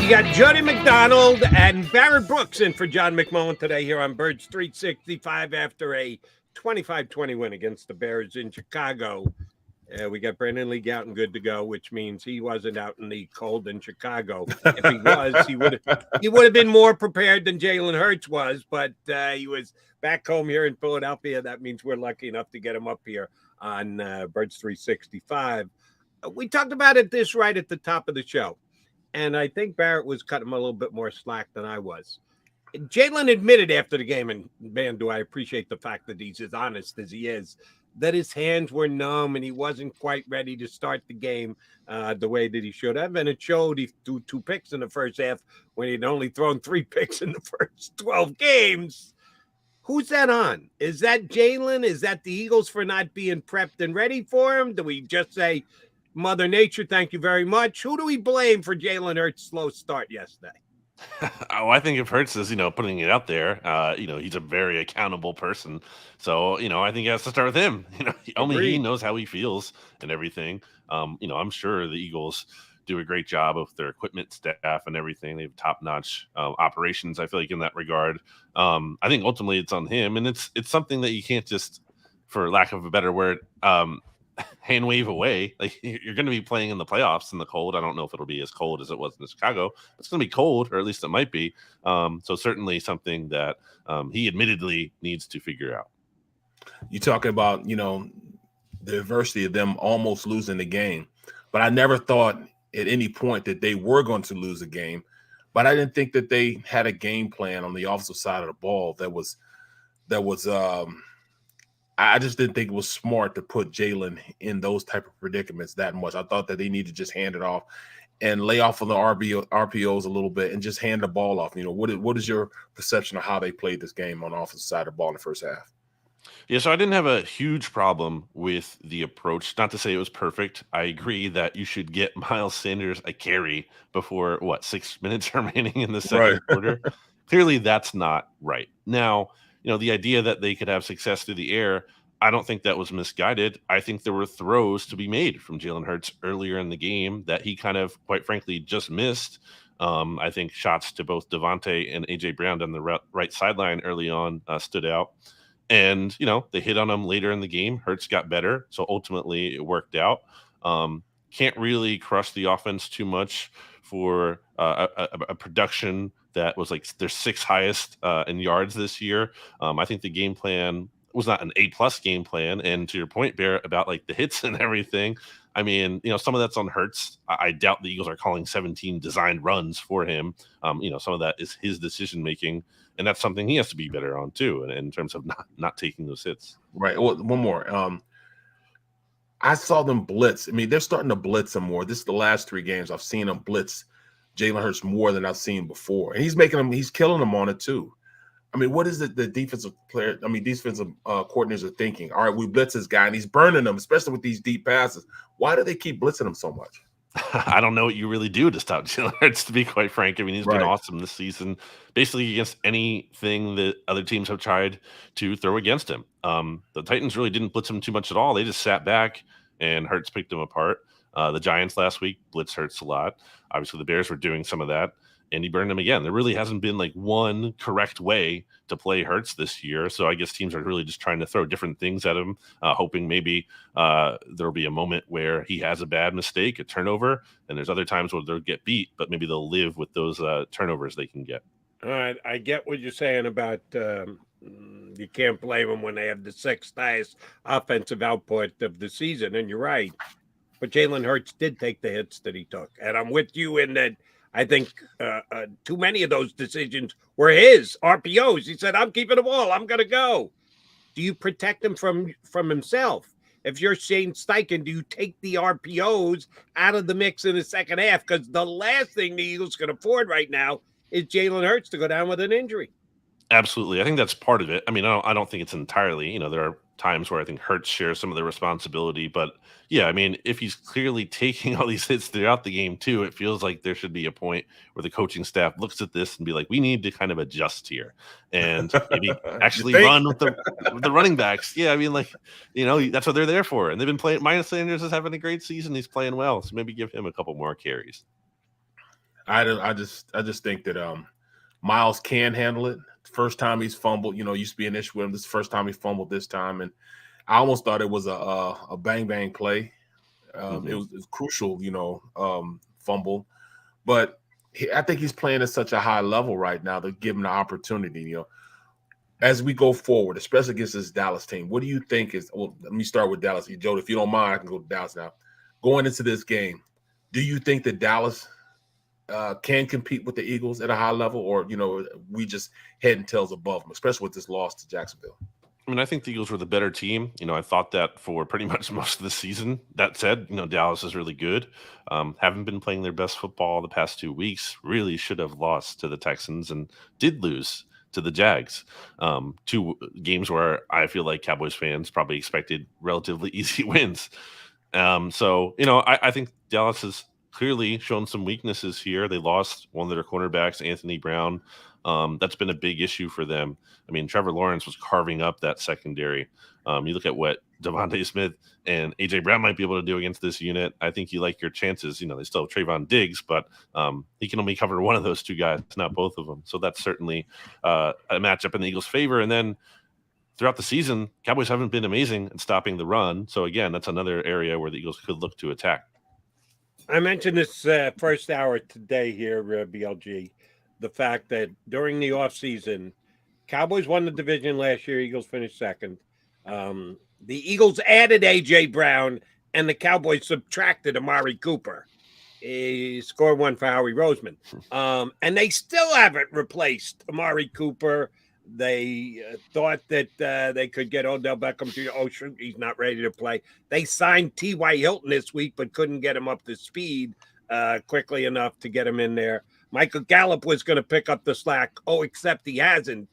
got Jody McDonald and Barrett Brooks in for John McMullen today here on Birds 365 after a 25-20 win against the Bears in Chicago. We got Brandon Lee Gowton good to go, which means he wasn't out in the cold in Chicago. If he was, he would have been more prepared than Jalen Hurts was, but he was back home here in Philadelphia. That means we're lucky enough to get him up here on Birds 365. We talked about it right at the top of the show. And I think Barrett was cutting him a little bit more slack than I was. Jalen admitted after the game, and man, do I appreciate the fact that he's as honest as he is, that his hands were numb and he wasn't quite ready to start the game the way that he should have. And it showed. He threw 2 picks in the first half when he'd only thrown 3 picks in the first 12 games. Who's that on? Is that Jalen? Is that the Eagles for not being prepped and ready for him? Do we just say, Mother Nature, thank you very much? Who do we blame for Jalen Hurts' slow start yesterday? I think if Hurts is, putting it out there, he's a very accountable person. So, I think it has to start with him. Only he knows how he feels and everything. I'm sure the Eagles do a great job of their equipment staff and everything. They have top-notch operations, I feel like, in that regard. I think ultimately it's on him, and it's something that you can't just, for lack of a better word, hand wave away. Like, you're going to be playing in the playoffs in the cold. I don't know if it'll be as cold as it was in Chicago. It's going to be cold, or at least it might be. So certainly something that he admittedly needs to figure out. You talking about, the adversity of them almost losing the game, but I never thought at any point that they were going to lose a game. But I didn't think that they had a game plan on the offensive side of the ball that was I just didn't think it was smart to put Jalen in those type of predicaments that much. I thought that they need to just hand it off and lay off on the RPOs a little bit and just hand the ball off. What is your perception of how they played this game on the offensive side of the ball in the first half? Yeah, so I didn't have a huge problem with the approach. Not to say it was perfect. I agree that you should get Miles Sanders a carry before, 6 minutes remaining in the second quarter. Clearly, that's not right. Now, the idea that they could have success through the air, I don't think that was misguided. I think there were throws to be made from Jalen Hurts earlier in the game that he kind of, quite frankly, just missed. I think shots to both Devonta and A.J. Brown on the right sideline early on stood out. And, they hit on him later in the game. Hurts got better, so ultimately it worked out. Can't really crush the offense too much for a production that was like their 6th highest in yards this year. I think the game plan was not an A+ game plan. And to your point, Barrett, about like the hits and everything, I mean, some of that's on Hurts. I doubt the Eagles are calling 17 designed runs for him. Some of that is his decision making, and that's something he has to be better on too, in terms of not taking those hits. Right. Well, one more. I saw them blitz. I mean, they're starting to blitz them more. This is the last 3 games I've seen them blitz Jalen Hurts more than I've seen before, and he's killing them on it too. I mean, what is it the defensive coordinators are thinking? All right, we blitz this guy, and he's burning them, especially with these deep passes. Why do they keep blitzing him so much? I don't know what you really do to stop Jalen Hurts, to be quite frank. I mean, he's been awesome this season, basically against anything that other teams have tried to throw against him. The Titans really didn't blitz him too much at all. They just sat back, and Hurts picked him apart. The Giants last week blitz Hurts a lot. Obviously, the Bears were doing some of that, and he burned them again. There really hasn't been like one correct way to play Hurts this year. So I guess teams are really just trying to throw different things at him, hoping maybe there'll be a moment where he has a bad mistake, a turnover, and there's other times where they'll get beat, but maybe they'll live with those turnovers they can get. All right, I get what you're saying about you can't blame them when they have the 6th highest offensive output of the season, and you're right. But Jalen Hurts did take the hits that he took. And I'm with you in that I think too many of those decisions were his RPOs. He said, I'm keeping the ball. I'm going to go. Do you protect him from himself? If you're Shane Steichen, do you take the RPOs out of the mix in the second half? Because the last thing the Eagles can afford right now is Jalen Hurts to go down with an injury. Absolutely. I think that's part of it. I mean, I don't think it's entirely, there are times where I think Hurts shares some of the responsibility, but yeah, I mean, if he's clearly taking all these hits throughout the game too, it feels like there should be a point where the coaching staff looks at this and be like, we need to kind of adjust here and maybe actually run with the running backs. Yeah. I mean, that's what they're there for. And they've been playing. Miles Sanders is having a great season. He's playing well. So maybe give him a couple more carries. I just think that Miles can handle it. First time he's fumbled, used to be an issue with him. This is the first time he fumbled this time, and I almost thought it was a bang bang play. It was crucial, fumble, but I think he's playing at such a high level right now to give him the opportunity. As we go forward, especially against this Dallas team, what do you think is? Well, let me start with Dallas. Joe, if you don't mind, I can go to Dallas now. Going into this game, do you think that Dallas can compete with the Eagles at a high level, or we just head and tails above them, especially with this loss to Jacksonville? I mean, I think the Eagles were the better team. I thought that for pretty much most of the season. That said, Dallas is really good. Haven't been playing their best football the past 2 weeks. Really should have lost to the Texans and did lose to the Jags. 2 games where I feel like Cowboys fans probably expected relatively easy wins. I think Dallas has clearly shown some weaknesses here. They lost one of their cornerbacks, Anthony Brown. That's been a big issue for them. I mean, Trevor Lawrence was carving up that secondary. You look at what Devonta Smith and A.J. Brown might be able to do against this unit. I think you like your chances. They still have Trayvon Diggs, but he can only cover one of those 2 guys, not both of them. So that's certainly a matchup in the Eagles' favor. And then throughout the season, Cowboys haven't been amazing at stopping the run. So again, that's another area where the Eagles could look to attack. I mentioned this first hour today here, BLG, the fact that during the offseason, Cowboys won the division last year. Eagles finished second. The Eagles added A.J. Brown, and the Cowboys subtracted Amari Cooper. He scored 1 for Howie Roseman. And they still haven't replaced Amari Cooper. They thought that they could get Odell Beckham to Ocean. He's not ready to play. They signed T.Y. Hilton this week, but couldn't get him up to speed quickly enough to get him in there. Michael Gallup was going to pick up the slack. Oh, except he hasn't.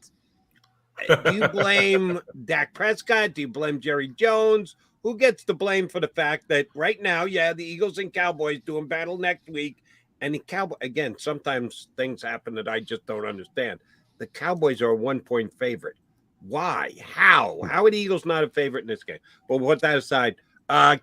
Do you blame Dak Prescott? Do you blame Jerry Jones? Who gets the blame for the fact that right now, the Eagles and Cowboys doing battle next week, and the Cowboys, again, sometimes things happen that I just don't understand. The Cowboys are a 1-point favorite. Why? How? How are the Eagles not a favorite in this game? But with that aside,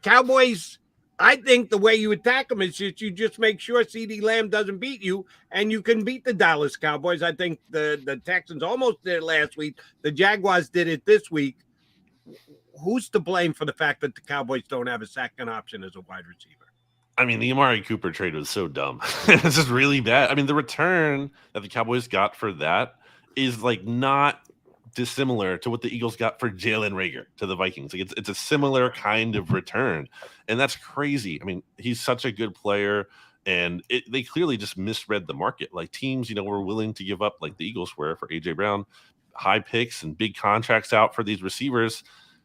Cowboys, I think the way you attack them is that you just make sure CeeDee Lamb doesn't beat you, and you can beat the Dallas Cowboys. I think the Texans almost did it last week. The Jaguars did it this week. Who's to blame for the fact that the Cowboys don't have a second option as a wide receiver? I mean, the Amari Cooper trade was so dumb. It's just really bad. I mean, the return that the Cowboys got for that is like not dissimilar to what the Eagles got for Jalen Reagor to the Vikings. Like it's a similar kind of return, and that's crazy. I mean, he's such a good player, and they clearly just misread the market. Like teams, were willing to give up, like the Eagles were for A.J. Brown, high picks and big contracts out for these receivers,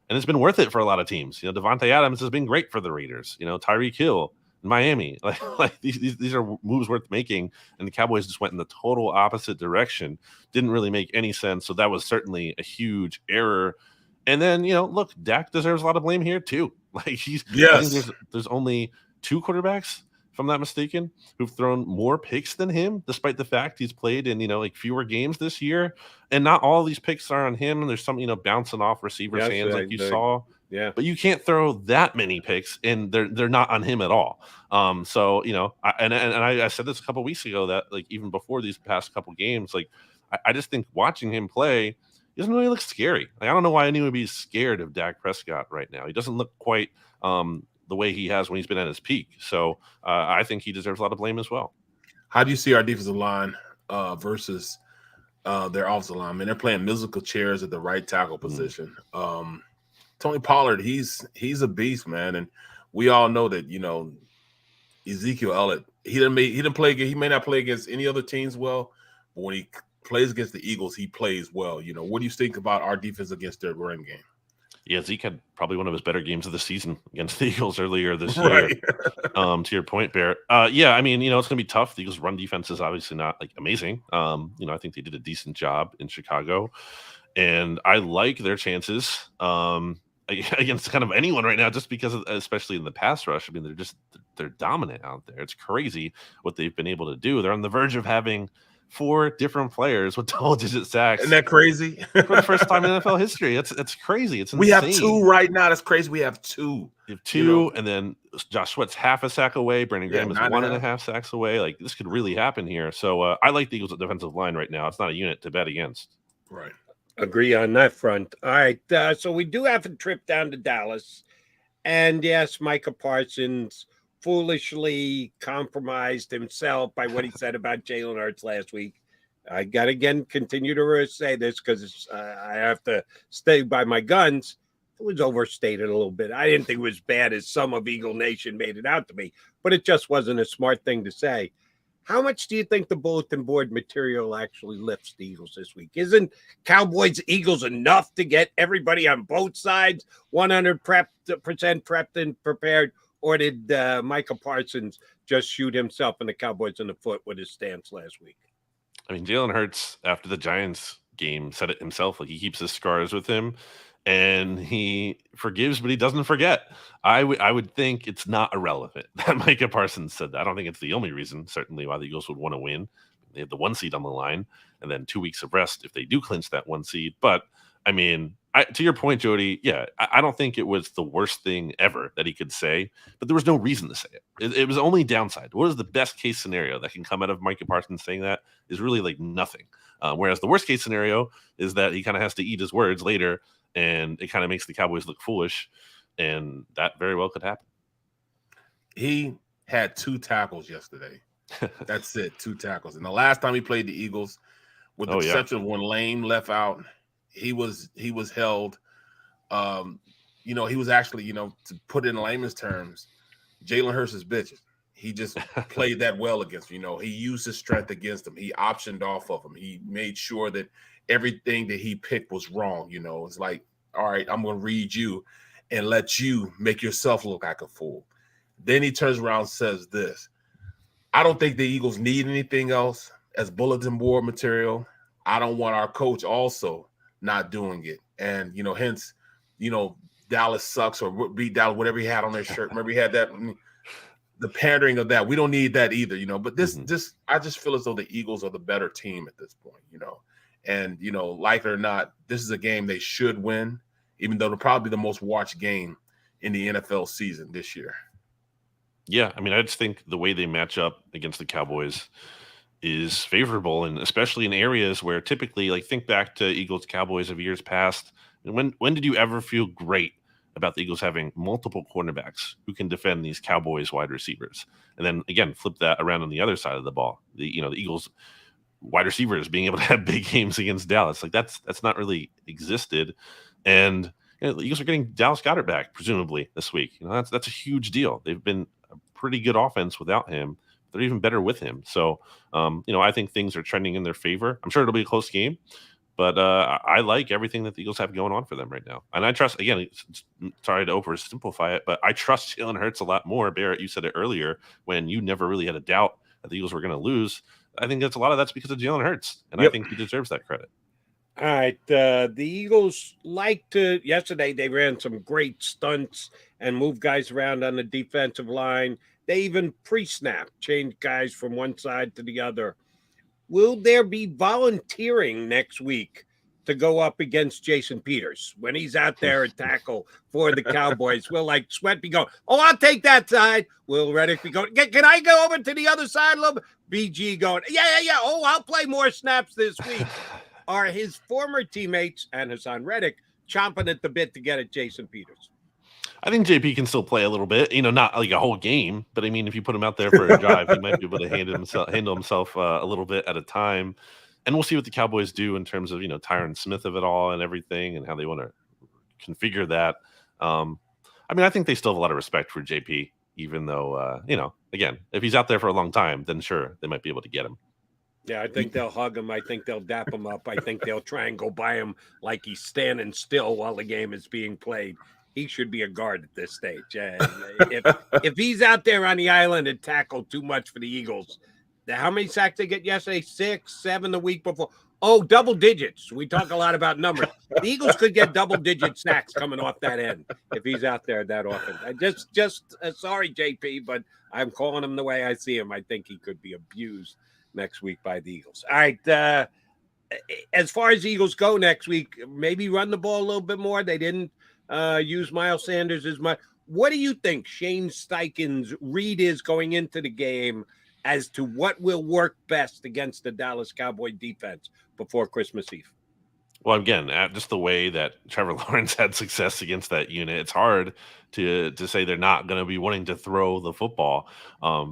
and it's been worth it for a lot of teams. Devonta Adams has been great for the Raiders. Tyreek Hill in Miami, like these are moves worth making, and the Cowboys just went in the total opposite direction. Didn't really make any sense. So that was certainly a huge error. And then look, Dak deserves a lot of blame here too. Like I think there's only 2 quarterbacks, if I'm not mistaken, who've thrown more picks than him, despite the fact he's played in fewer games this year. And not all these picks are on him. And there's some bouncing off receivers' hands, like you saw. Yeah, but you can't throw that many picks, and they're not on him at all. I said this a couple weeks ago that like even before these past couple games, like I just think watching him play, he doesn't really look scary. Like I don't know why anyone would be scared of Dak Prescott right now. He doesn't look quite the way he has when he's been at his peak. So I think he deserves a lot of blame as well. How do you see our defensive line versus their offensive line? I mean, they're playing musical chairs at the right tackle position. Tony Pollard, he's a beast, man, and we all know that Ezekiel Elliott. He didn't play. He may not play against any other teams well, but when he plays against the Eagles, he plays well. What do you think about our defense against their run game? Yeah, Zeke had probably one of his better games of the season against the Eagles earlier this year. To your point, Barrett. Yeah, I mean, it's going to be tough. The Eagles' run defense is obviously not like amazing. I think they did a decent job in Chicago, and I like their chances against kind of anyone right now, just because especially in the pass rush. I mean, they're dominant out there. It's crazy what they've been able to do. They're on the verge of having 4 different players with double-digit sacks. Isn't that crazy? For the first time in NFL history. That's crazy. It's insane. We have 2 right now. That's crazy. We have 2. You have 2, and then Josh Sweat's half a sack away. Brandon Graham is 1.5 sacks away. Like, this could really happen here. So I like the Eagles' defensive line right now. It's not a unit to bet against. Right. Agree on that front. All right. So we do have a trip down to Dallas. And yes, Micah Parsons foolishly compromised himself by what he said about Jalen Hurts last week. I got to again continue to say this because I have to stay by my guns. It was overstated a little bit. I didn't think it was as bad as some of Eagle Nation made it out to be, but it just wasn't a smart thing to say. How much do you think the bulletin board material actually lifts the Eagles this week? Isn't Cowboys Eagles enough to get everybody on both sides 100% prepped and prepared? Or did Micah Parsons just shoot himself and the Cowboys in the foot with his stance last week? I mean, Jalen Hurts, after the Giants game, said it himself. Like, he keeps his scars with him, and he forgives, but he doesn't forget. I would think it's not irrelevant that Micah Parsons said that. I don't think it's the only reason, certainly, why the Eagles would want to win. They have the 1 seed on the line, and then 2 weeks of rest if they do clinch that 1 seed. But, I mean, to your point, Jody, yeah, I don't think it was the worst thing ever that he could say, but there was no reason to say it. It was only downside. What is the best case scenario that can come out of Micah Parsons saying that is really like nothing. Whereas the worst case scenario is that he kind of has to eat his words later, and it kind of makes the Cowboys look foolish, and that very well could happen. He had 2 tackles yesterday. That's it, 2 tackles. And the last time he played the Eagles, with the exception of when Lane left out, he was held. He was actually, to put it in layman's terms, Jalen Hurts' bitches. He just played that well against him. He used his strength against him. He optioned off of him. He made sure that everything that he picked was wrong. It's like, all right, I'm going to read you and let you make yourself look like a fool. Then he turns around and says this: I don't think the Eagles need anything else as bulletin board material. I don't want our coach also not doing it. And, hence, Dallas sucks or beat Dallas, whatever he had on their shirt. Remember, he had that, the pandering of that. We don't need that either, But this, I just feel as though the Eagles are the better team at this point, And, like it or not, this is a game they should win, even though it'll probably be the most watched game in the NFL season this year. Yeah, I mean, I just think the way they match up against the Cowboys is favorable, and especially in areas where typically, like, think back to Eagles Cowboys of years past. And when did you ever feel great about the Eagles having multiple cornerbacks who can defend these Cowboys wide receivers? And then again, flip that around on the other side of the ball. The Eagles wide receivers being able to have big games against Dallas, like that's not really existed. And the Eagles are getting Dallas Goedert back presumably this week. That's a huge deal. They've been a pretty good offense without him. They're even better with him. So, I think things are trending in their favor. I'm sure it'll be a close game, but I like everything that the Eagles have going on for them right now. And I trust, again, sorry to oversimplify it, but I trust Jalen Hurts a lot more. Barrett, you said it earlier when you never really had a doubt that the Eagles were going to lose. I think a lot of that's because of Jalen Hurts, and I think he deserves that credit. All right. The Eagles yesterday they ran some great stunts and moved guys around on the defensive line. They even pre-snap, changed guys from one side to the other. Will there be volunteering next week to go up against Jason Peters when he's out there at tackle for the Cowboys? Will Sweat be going, oh, I'll take that side? Will Reddick be going, can I go over to the other side a little bit? BG going, yeah. Oh, I'll play more snaps this week. Are his former teammates and Hassan Reddick chomping at the bit to get at Jason Peters? I think JP can still play a little bit, not like a whole game, but I mean, if you put him out there for a drive, he might be able to handle himself a little bit at a time. And we'll see what the Cowboys do in terms of, Tyron Smith of it all and everything and how they want to configure that. I think they still have a lot of respect for JP, even though, again, if he's out there for a long time, then sure, they might be able to get him. Yeah, I think they'll hug him. I think they'll dap him up. I think they'll try and go by him like he's standing still while the game is being played. He should be a guard at this stage. If he's out there on the island and tackled too much for the Eagles, how many sacks they get yesterday? 6, 7 the week before. Oh, double digits. We talk a lot about numbers. The Eagles could get double-digit sacks coming off that end if he's out there that often. Sorry, JP, but I'm calling him the way I see him. I think he could be abused next week by the Eagles. All right. As far as Eagles go next week, maybe run the ball a little bit more. They didn't use Miles Sanders as much. What do you think Shane Steichen's read is going into the game as to what will work best against the Dallas Cowboy defense before Christmas Eve? Well, again, just the way that Trevor Lawrence had success against that unit, it's hard to say they're not going to be wanting to throw the football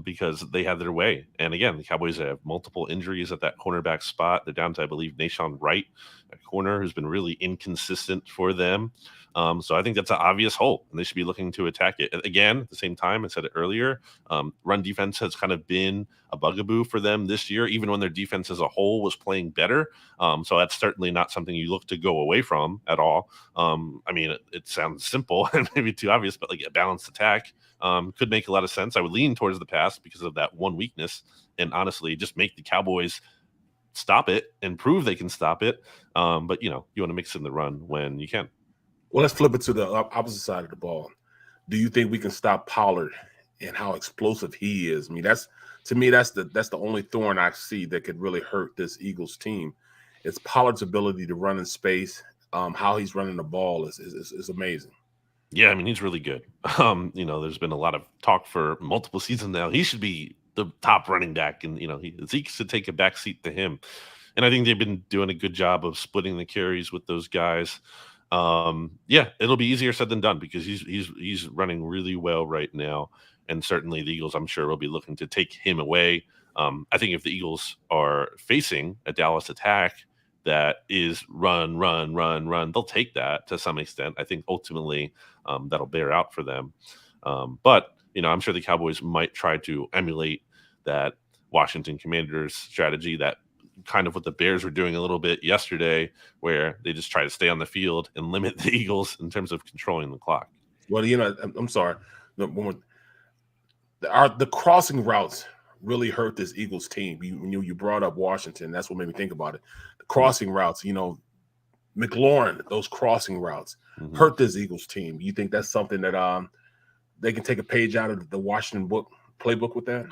because they have their way. And again, the Cowboys have multiple injuries at that cornerback spot. They're down to, I believe, Nashawn Wright, a corner who's been really inconsistent for them. So I think that's an obvious hole, and they should be looking to attack it. Again, at the same time, I said it earlier, run defense has kind of been a bugaboo for them this year, even when their defense as a whole was playing better. So that's certainly not something you look to go away from at all. I mean, it sounds simple and maybe too obvious, but like a balanced attack could make a lot of sense. I would lean towards the pass because of that one weakness, and honestly, just make the Cowboys stop it and prove they can stop it. But, you want to mix in the run when you can. Well, let's flip it to the opposite side of the ball. Do you think we can stop Pollard and how explosive he is? I mean, that's the only thorn I see that could really hurt this Eagles team. It's Pollard's ability to run in space. How he's running the ball is amazing. Yeah, I mean, he's really good. There's been a lot of talk for multiple seasons now. He should be the top running back, and Zeke should take a back seat to him. And I think they've been doing a good job of splitting the carries with those guys. It'll be easier said than done because he's running really well right now, and certainly the Eagles, I'm sure, will be looking to take him away. I think if the Eagles are facing a Dallas attack that is run, they'll take that to some extent. I think ultimately that'll bear out for them. But I'm sure the Cowboys might try to emulate that Washington Commanders strategy, that kind of what the Bears were doing a little bit yesterday, where they just try to stay on the field and limit the Eagles in terms of controlling the clock. Well, I'm sorry. The crossing routes really hurt this Eagles team. You brought up Washington. That's what made me think about it. The crossing routes, McLaurin, those crossing routes hurt this Eagles team. You think that's something that they can take a page out of the Washington playbook with that?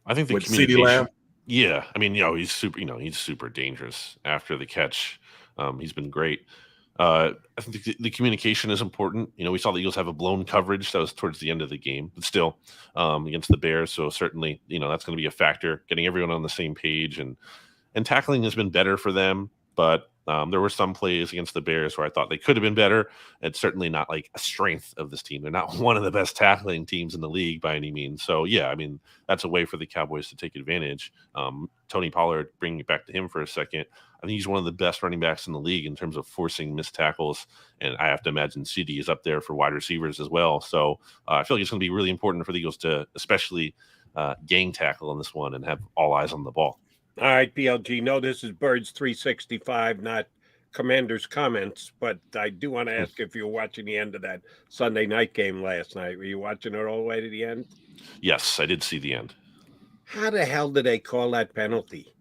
I think the with communication. CeeDee Lamb? Yeah, I mean, he's super dangerous after the catch. He's been great. I think the communication is important. We saw the Eagles have a blown coverage that was towards the end of the game, but still against the Bears. So certainly, that's going to be a factor. Getting everyone on the same page and tackling has been better for them, but there were some plays against the Bears where I thought they could have been better. It's certainly not like a strength of this team. They're not one of the best tackling teams in the league by any means. So, yeah, I mean, that's a way for the Cowboys to take advantage. Tony Pollard, bringing it back to him for a second, I think he's one of the best running backs in the league in terms of forcing missed tackles. And I have to imagine CD is up there for wide receivers as well. So I feel like it's going to be really important for the Eagles to especially gang tackle on this one and have all eyes on the ball. All right, PLG. No, this is Birds 365, not Commander's comments, but I do want to ask if you were watching the end of that Sunday night game last night. Were you watching it all the way to the end? Yes, I did see the end. How the hell did they call that penalty?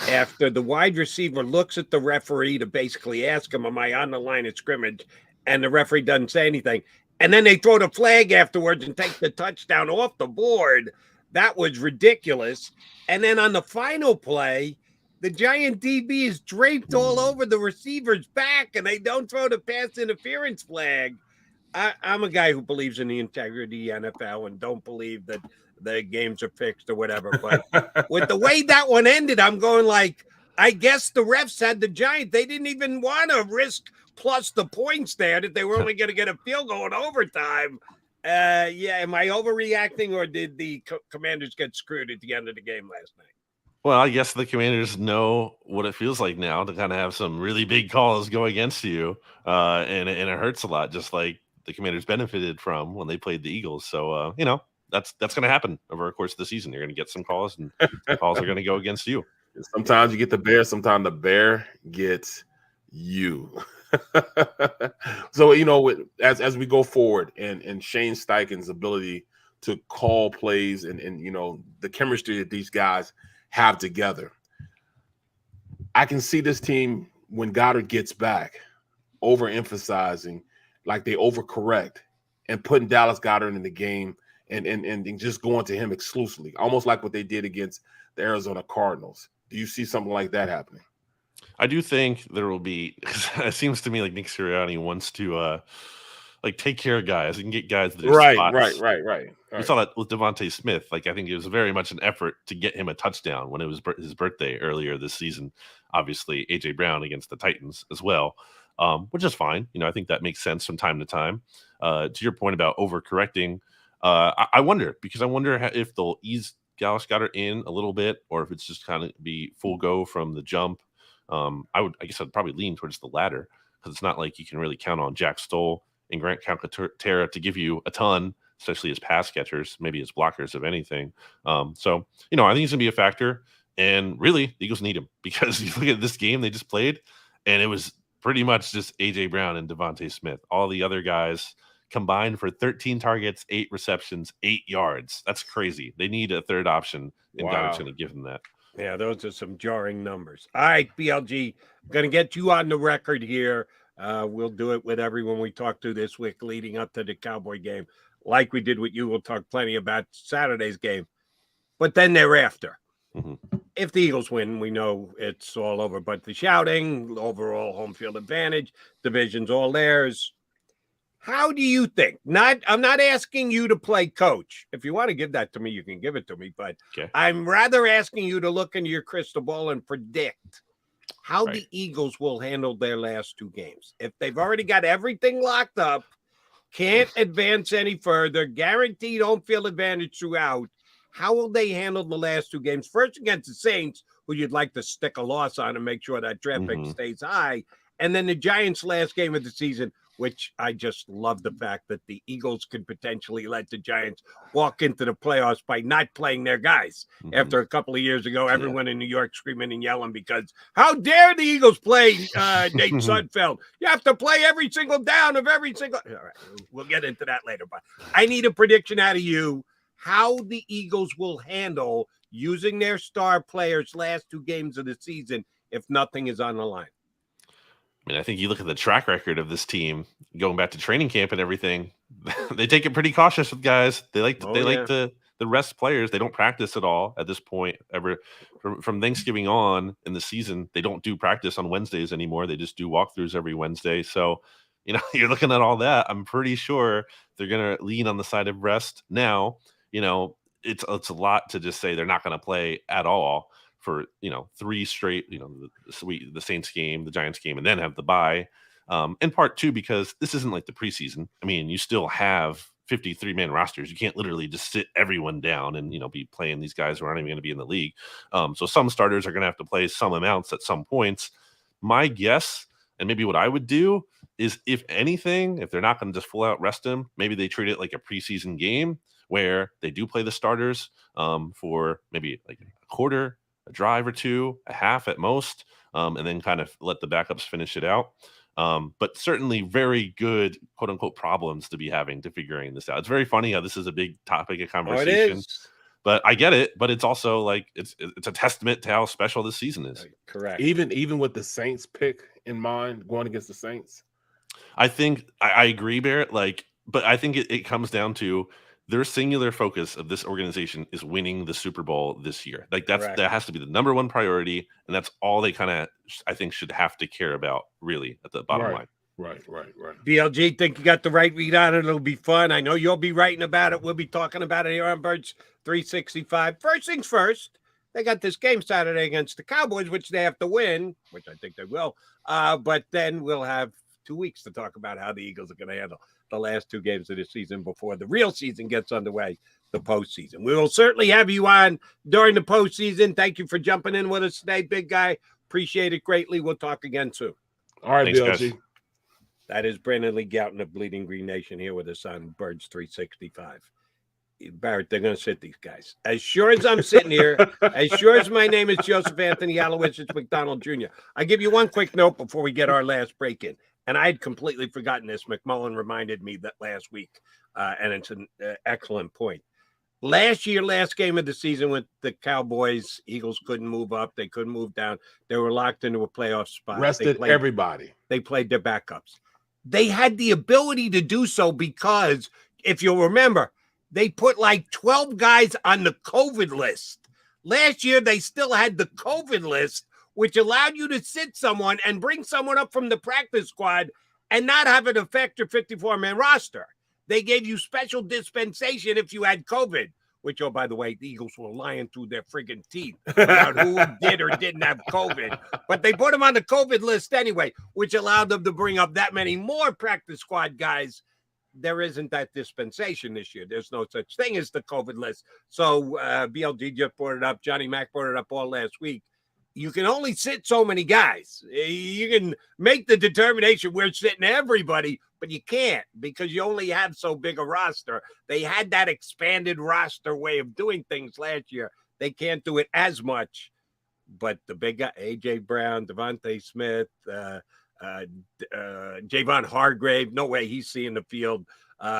After the wide receiver looks at the referee to basically ask him, am I on the line of scrimmage? And the referee doesn't say anything. And then they throw the flag afterwards and take the touchdown off the board. That was ridiculous. And then on the final play, the Giant DB is draped all over the receiver's back, and they don't throw the pass interference flag. I'm a guy who believes in the integrity of the NFL and don't believe that the games are fixed or whatever. But with the way that one ended, I'm going like, I guess the refs had the Giants. They didn't even want to risk plus the points there, that they were only going to get a field goal in overtime. Am I overreacting, or did the Commanders get screwed at the end of the game last night? Well, I guess the Commanders know what it feels like now to kind of have some really big calls go against you, and it hurts a lot, just like the Commanders benefited from when they played the Eagles. So, that's going to happen over the course of the season. You're going to get some calls, and the calls are going to go against you. Sometimes you get the bear, sometimes the bear gets you. So, as we go forward and Shane Steichen's ability to call plays and the chemistry that these guys have together, I can see this team, when Goddard gets back, overemphasizing, like they overcorrect and putting Dallas Goedert in the game and just going to him exclusively, almost like what they did against the Arizona Cardinals. Do you see something like that happening? I do think there will be. It seems to me like Nick Sirianni wants to like take care of guys and get guys that are spots. Right. We saw that with Devonta Smith. Like, I think it was very much an effort to get him a touchdown when it was his birthday earlier this season. Obviously, A.J. Brown against the Titans as well, which is fine. I think that makes sense from time to time. To your point about overcorrecting, I wonder if they'll ease Dallas Goedert in a little bit, or if it's just kind of be full go from the jump. I guess I'd probably lean towards the latter, because it's not like you can really count on Jack Stoll and Grant Calcaterra to give you a ton, especially as pass catchers, maybe as blockers, if anything. So, I think he's going to be a factor. And really, the Eagles need him, because you look at this game they just played, and it was pretty much just A.J. Brown and Devonta Smith. All the other guys combined for 13 targets, 8 receptions, 8 yards. That's crazy. They need a third option, and Goddard's going to give them that. Yeah, those are some jarring numbers. All right, BLG, I'm going to get you on the record here. We'll do it with everyone we talk to this week leading up to the Cowboy game. Like we did with you, we'll talk plenty about Saturday's game. But then thereafter, if the Eagles win, we know it's all over. But the shouting, overall home field advantage, division's all theirs. How do you think? I'm not asking you to play coach. If you want to give that to me, you can give it to me. But okay. I'm rather asking you to look into your crystal ball and predict how the Eagles will handle their last 2 games. If they've already got everything locked up, can't advance any further, guaranteed home field advantage throughout, how will they handle the last 2 games? First against the Saints, who you'd like to stick a loss on and make sure that draft pick stays high. And then the Giants' last game of the season, which I just love the fact that the Eagles could potentially let the Giants walk into the playoffs by not playing their guys. After a couple of years ago, everyone in New York screaming and yelling because how dare the Eagles play Nate Sudfeld? You have to play every single down of every single. All right, we'll get into that later. But I need a prediction out of you how the Eagles will handle using their star players last 2 games of the season if nothing is on the line. I mean, I think you look at the track record of this team going back to training camp and everything. They take it pretty cautious with guys. They like to rest players. They don't practice at all at this point ever. From Thanksgiving on in the season, they don't do practice on Wednesdays anymore. They just do walkthroughs every Wednesday. So, you're looking at all that. I'm pretty sure they're going to lean on the side of rest. Now, it's a lot to just say they're not going to play at all for 3 straight, the Saints game, the Giants game, and then have the bye. In part 2, because this isn't like the preseason. I mean, you still have 53-man rosters. You can't literally just sit everyone down and be playing these guys who aren't even going to be in the league. So some starters are going to have to play some amounts at some points. My guess, and maybe what I would do, is if anything, if they're not going to just full out rest them, maybe they treat it like a preseason game where they do play the starters for maybe like a quarter, a drive or 2, a half at most, and then kind of let the backups finish it out. But certainly very good, quote unquote, problems to be having to figuring this out. It's very funny how this is a big topic of conversation. It is. But I get it. But it's also like it's a testament to how special this season is. Correct. Even with the Saints pick in mind, going against the Saints. I think I agree, Barrett. But I think it comes down to their singular focus of this organization is winning the Super Bowl this year. That has to be the number one priority, and that's all they kind of, I think, should have to care about, really, at the bottom line. Right. BLG, think you got the right read on it. It'll be fun. I know you'll be writing about it. We'll be talking about it here on Birds 365. First things first, they got this game Saturday against the Cowboys, which they have to win, which I think they will. But then we'll have 2 weeks to talk about how the Eagles are going to handle the last 2 games of the season before the real season gets underway, the postseason. We will certainly have you on during the postseason. Thank you for jumping in with us today, big guy. Appreciate it greatly. We'll talk again soon. All right, Thanks, BLG. guys. That is Brandon Lee Gowton of Bleeding Green Nation here with us on Birds 365. Barrett, they're going to sit these guys. As sure as I'm sitting here, as sure as my name is Joseph Anthony Alowitz, it's McDonald Jr. I give you one quick note before we get our last break in. And I had completely forgotten this. McMullen reminded me that last week, and it's an excellent point. Last year, last game of the season with the Cowboys, Eagles couldn't move up. They couldn't move down. They were locked into a playoff spot. Rested everybody. They played their backups. They had the ability to do so because, if you'll remember, they put like 12 guys on the COVID list. Last year, they still had the COVID list, which allowed you to sit someone and bring someone up from the practice squad and not have it affect your 54-man roster. They gave you special dispensation if you had COVID, which, oh, by the way, the Eagles were lying through their friggin' teeth about who did or didn't have COVID. But they put them on the COVID list anyway, which allowed them to bring up that many more practice squad guys. There isn't that dispensation this year. There's no such thing as the COVID list. So BLG just brought it up. Johnny Mac brought it up all last week. You can only sit so many guys. You can make the determination we're sitting everybody, but you can't because you only have so big a roster. They had that expanded roster way of doing things last year. They can't do it as much. But the big guy, A.J. Brown, Devonta Smith, Javon Hargrave, no way he's seeing the field.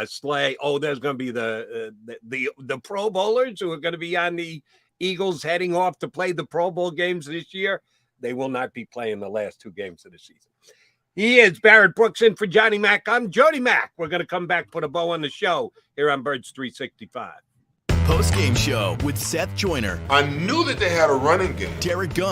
Slay. Oh, there's going to be the Pro Bowlers who are going to be on the Eagles heading off to play the Pro Bowl games this year. They will not be playing the last 2 games of the season. He is Barrett Brooks in for Johnny Mac. I'm Jody Mac. We're going to come back, put a bow on the show here on Birds 365. Postgame show with Seth Joyner, I knew that they had a running game. Derek Gunn.